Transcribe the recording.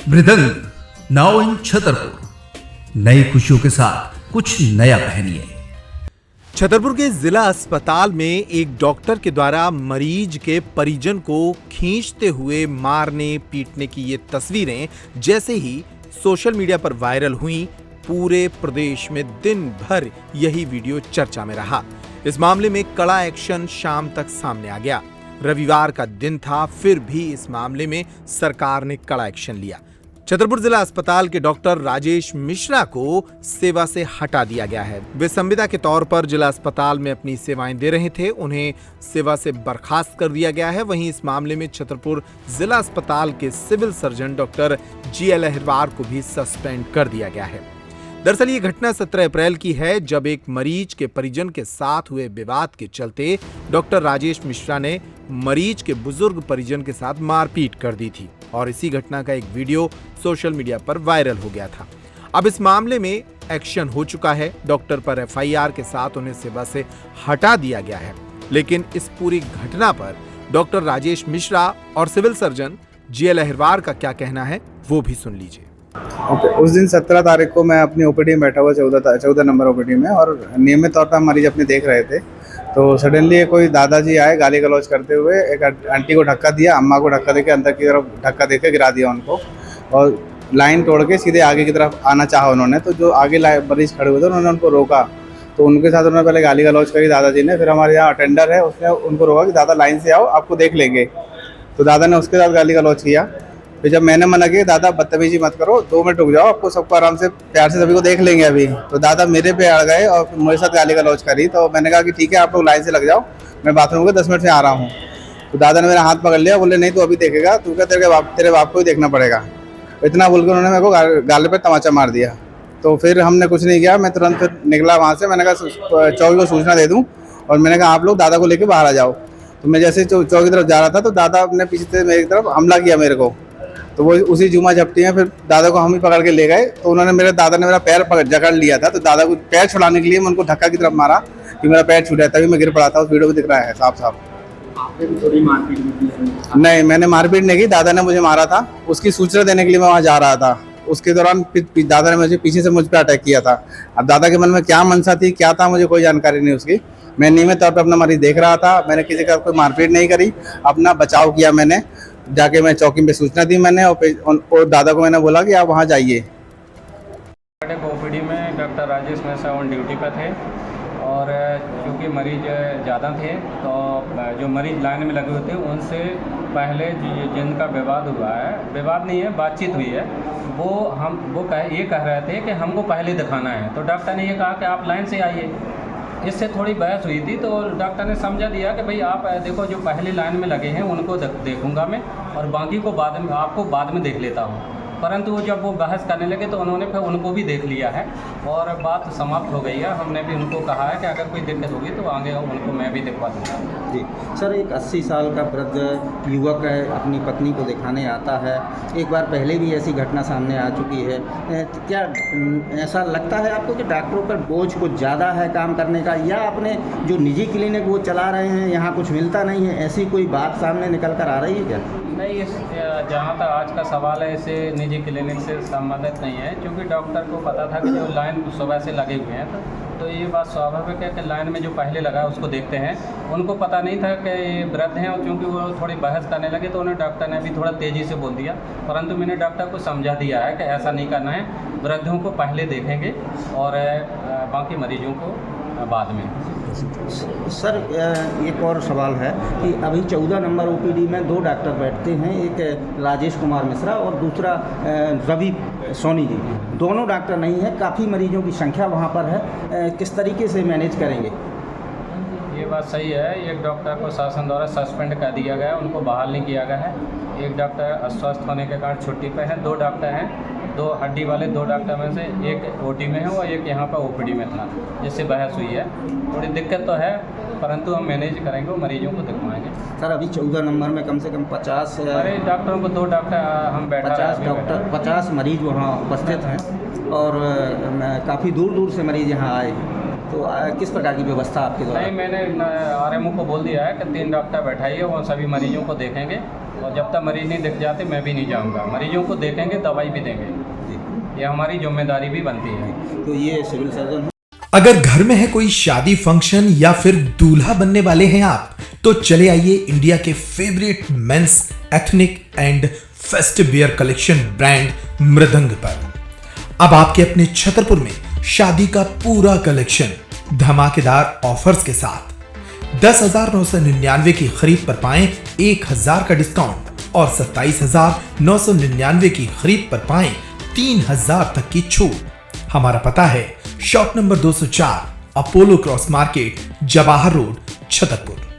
मृदंग now in Chhatarpur. नई खुशियों के साथ कुछ नया पहनिए। छतरपुर के जिला अस्पताल में एक डॉक्टर के द्वारा मरीज के परिजन को खींचते हुए मारने पीटने की ये तस्वीरें जैसे ही सोशल मीडिया पर वायरल हुई, पूरे प्रदेश में दिन भर यही वीडियो चर्चा में रहा। इस मामले में कड़ा एक्शन शाम तक सामने आ गया। रविवार का दिन था, फिर भी इस मामले में सरकार ने कड़ा एक्शन लिया। छतरपुर जिला अस्पताल के डॉक्टर राजेश मिश्रा को सेवा से हटा दिया गया है। वे संविदा के तौर पर जिला अस्पताल में अपनी सेवाएं दे रहे थे, उन्हें सेवा से बर्खास्त कर दिया गया है। वहीं इस मामले में छतरपुर जिला अस्पताल के civil surgeon doctor GL. Ahirwar को भी सस्पेंड कर दिया गया है। दरअसल ये घटना 17 अप्रैल की है, जब एक मरीज के परिजन के साथ हुए विवाद के चलते डॉक्टर राजेश मिश्रा ने मरीज के बुजुर्ग परिजन के साथ मारपीट कर दी थी और इसी घटना का एक वीडियो सोशल मीडिया पर वायरल हो गया था। अब इस मामले में एक्शन हो चुका है। डॉक्टर पर एफआईआर के साथ उन्हें सेवा से हटा दिया गया है। लेकिन इस पूरी घटना पर डॉक्टर राजेश मिश्रा और सिविल सर्जन जी.एल. अहिरवार का क्या कहना है, वो भी सुन लीजिए। उस दिन 17 तारीख को मैं अपनी ओपीडी में बैठा हुआ 14 नंबर ओपीडी में, और नियमित तौर पर मरीज अपने देख रहे थे। तो सडनली कोई दादाजी आए गाली गलौज करते हुए, एक आंटी को धक्का दिया, अम्मा को धक्का देके अंदर की तरफ धक्का देके गिरा दिया उनको, और लाइन तोड़ के सीधे आगे की तरफ आना चाहा उन्होंने। तो जो आगे मरीज खड़े हुए थे उन्होंने उनको रोका, तो उनके साथ उन्होंने पहले गाली गलौज करी दादाजी ने। फिर हमारे यहाँ अटेंडर है, उसने उनको रोका कि दादा लाइन से आओ, आपको देख लेंगे। तो दादा ने उसके साथ गाली गलौज किया। फिर जब मैंने मना किया दादा बदतमीजी मत करो, 2 मिनट रुक जाओ, आपको सबको आराम से प्यार से सभी को देख लेंगे अभी। तो दादा मेरे पे अड़ गए और मेरे साथ गाली गलौज करी। तो मैंने कहा कि ठीक है, आप लोग लाइन से लग जाओ, मैं बाथरूम के 10 मिनट से आ रहा हूँ। तो दादा ने मेरा हाथ पकड़ लिया, बोले नहीं तू अभी देखेगा, तू क्या तेरे बाप को ही देखना पड़ेगा। इतना बोलकर उन्होंने मेरे को गाले पे तमाचा मार दिया। तो फिर हमने कुछ नहीं किया, मैं तुरंत फिर निकला वहाँ से। मैंने कहा चौकी को सूचना दे दूँ, और मैंने कहा आप लोग दादा को लेकर बाहर आ जाओ। तो मैं जैसे चौकी की तरफ जा रहा था तो दादा ने पीछे से मेरी तरफ हमला किया मेरे को। तो वो उसी जुमा झपटी में फिर दादा को हम ही पकड़ के ले गए। तो उन्होंने दादा ने मेरा पैर जकड़ लिया था, तो दादा को पैर छुड़ाने के लिए मैं उनको धक्का की तरफ मारा कि मेरा पैर छूटा, तभी मैं गिर पड़ा था। उस वीडियो में दिख रहा है साफ साफ। आपने भी थोड़ी मारपीट की है? नहीं, मैंने मारपीट नहीं की, दादा ने मुझे मारा था। उसकी सूचना देने के लिए मैं वहाँ जा रहा था। उसके दौरान दादा ने मुझे पीछे से मुझ पर अटैक किया था। अब दादा के मन में क्या मनसा थी, क्या था, मुझे कोई जानकारी नहीं उसकी। मैं नियमित तौर पर अपना मरीज देख रहा था। मैंने किसी का कोई मारपीट नहीं करी, अपना बचाव किया। मैंने जाके मैं चौकी पे सूचना दी मैंने, और दादा को मैंने बोला कि आप वहाँ जाइए। ओपीडी में doctor Rajesh Mishra on duty पर थे, और क्योंकि मरीज ज़्यादा थे तो जो मरीज लाइन में लगे हुए थे उनसे पहले जिनका विवाद हुआ है, विवाद नहीं है, बातचीत हुई है, वो ये कह रहे थे कि हमको पहले दिखाना है। तो डॉक्टर ने ये कहा कि आप लाइन से आइए। इससे थोड़ी बहस हुई थी, तो डॉक्टर ने समझा दिया कि भाई आप देखो, जो पहले लाइन में लगे हैं उनको देखूंगा मैं, और बाकी को आपको बाद में देख लेता हूँ। परंतु जब वो बहस करने लगे तो उन्होंने फिर उनको भी देख लिया है और बात समाप्त हो गई है। हमने भी उनको कहा है कि अगर कोई दिक्कत होगी तो आगे उनको मैं भी दिखवा दूँगा। जी सर, एक 80 साल का वृद्ध युवक है, अपनी पत्नी को दिखाने आता है। एक बार पहले भी ऐसी घटना सामने आ चुकी है। क्या ऐसा लगता है आपको कि डॉक्टरों पर बोझ कुछ ज़्यादा है काम करने का, या अपने जो निजी क्लिनिक वो चला रहे हैं, यहाँ कुछ मिलता नहीं है, ऐसी कोई बात सामने निकल कर आ रही है क्या? नहीं, जहाँ तक आज का सवाल है, इसे निजी क्लिनिक से संबंधित नहीं है, क्योंकि डॉक्टर को पता था कि जो लाइन सुबह से लगे हुए हैं तो ये बात स्वाभाविक है कि लाइन में जो पहले लगा है उसको देखते हैं। उनको पता नहीं था कि ये वृद्ध हैं, और क्योंकि वो थोड़ी बहस करने लगे तो उन्हें डॉक्टर ने भी थोड़ा तेज़ी से बोल दिया। परंतु मैंने डॉक्टर को समझा दिया है कि ऐसा नहीं करना है, वृद्धों को पहले देखेंगे और बाकी मरीजों को बाद में। सर, एक और सवाल है कि अभी 14 नंबर ओपीडी में 2 डॉक्टर बैठते हैं, एक राजेश कुमार मिश्रा और दूसरा रवि सोनी जी। दोनों डॉक्टर नहीं है, काफ़ी मरीजों की संख्या वहाँ पर है, किस तरीके से मैनेज करेंगे? ये बात सही है। एक डॉक्टर को शासन द्वारा सस्पेंड कर दिया गया है, उनको बहाल नहीं किया गया है। एक डॉक्टर अस्वस्थ होने के कारण छुट्टी पे है। 2 डॉक्टर हैं, 2 हड्डी वाले 2 डॉक्टर में से एक ओटी में है और एक यहाँ पर ओपीडी में था, जिससे बहस हुई है। थोड़ी दिक्कत तो है, परंतु हम मैनेज करेंगे और मरीजों को दिखवाएंगे। सर, अभी 14 नंबर में कम से कम 50 डॉक्टरों को 2 डॉक्टर हम बैठा 50 मरीज वहाँ उपस्थित हैं, और काफ़ी दूर दूर से मरीज यहाँ आए। तो किस प्रकार की व्यवस्था आपके द्वारा? नहीं, मैंने आरएमओ को बोल दिया है कि 3 डॉक्टर बैठाइए, वो सभी मरीजों को देखेंगे और जब तक मरीज नहीं दिख जाते मैं भी नहीं जाऊँगा। मरीजों को देखेंगे, दवाई भी देंगे, ये हमारी जिम्मेदारी भी बनती है। तो ये सिविल सर्जन। अगर घर में है कोई शादी फंक्शन या फिर दूल्हा बनने वाले हैं आप, तो चले आइए इंडिया के favourite men's ethnic and festive wear collection brand Mridang पर। अब आपके अपने छतरपुर में शादी का पूरा कलेक्शन धमाकेदार ऑफर्स के साथ 10,999 की खरीद पर पाएं 1,000 का डिस्काउंट और 27,999 की खरीद पर पाएं 3,000 तक की छूट। हमारा पता है shop number 204 Apollo cross market, Jawahar road, Chhatarpur.